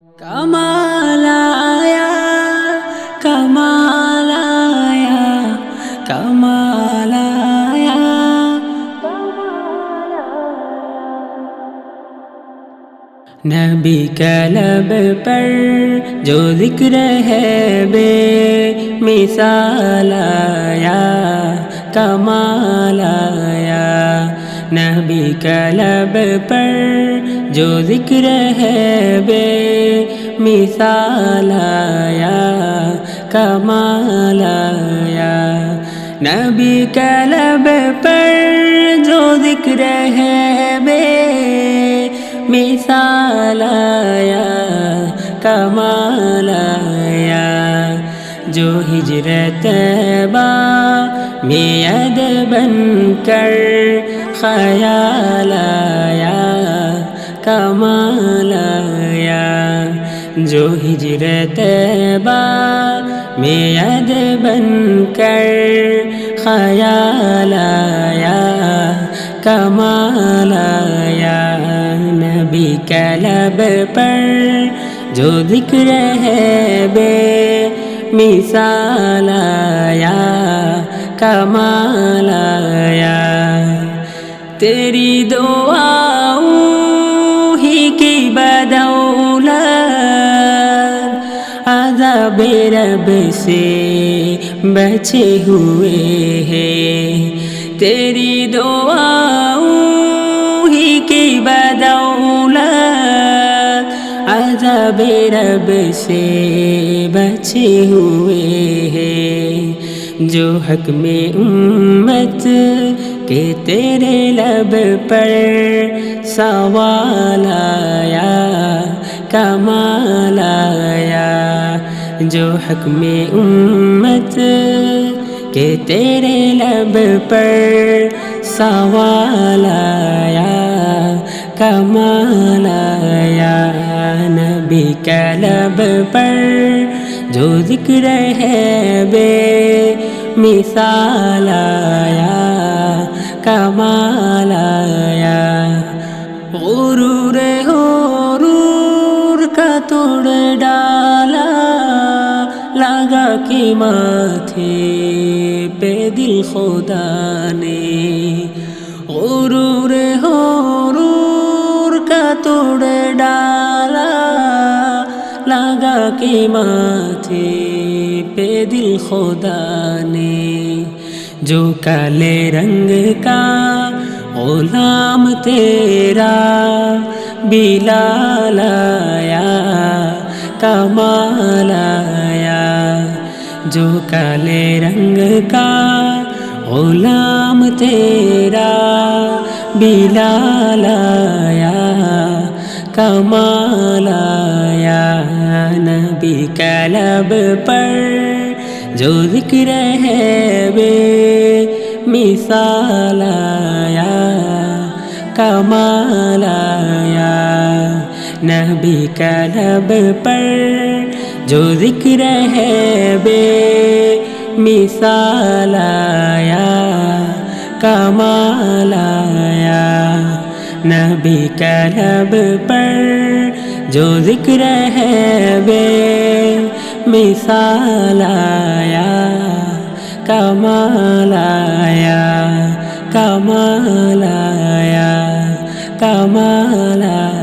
کمال آیا کمال آیا کمال آیا نبی کا لب پر جو ذکر ہے بے مثال آیا کمال آیا نبی کا لب پر جو ذکر ہے بے مثال آیا کمال آیا نبی کا لب پر جو ذکر ہے بے مثال آیا کمال آیا جو ہجرت طیبہ میں ید بن کر خیال آیا کمال آیا جو ہجرت طیبہ میں ید بن کر خیال آیا کمال آیا نبی کا لب پر جو ذکر ہے بے مثال آیا کمال آیا تیری دعاؤں ہی کی بدولت عذاب رب سے بچے ہوئے ہیں تیری دعاؤں ہی کی بدولت عذاب رب سے بچے ہوئے ہیں جو حق میں امت کہ تیرے لب پر سوال آیا کمال آیا جو حق میں امت کہ تیرے لب پر سوال آیا کمال آیا نبی کا لب پر جو ذکر ہے بے مثال آیا کمال آیا غرور غرور کا توڑ ڈالا لگا کہ ماتھے پہ دل خدا نے غرور غرور کا توڑ ڈالا لگا کہ ماتھے پہ دل خدا نے جو کالے رنگ کا غلام تیرا بلال آیا کمال آیا جو کالے رنگ کا غلام تیرا بلال آیا کمال آیا نبی کا لب پر جو ذکر ہے بے مثال آیا کمال آیا نبی کا لب پر جو ذکر ہے بے مثال آیا کمال آیا نبی کا لب پر جو ذکر ہے بے مثال آیا کمال آیا کمال آیا کمال آیا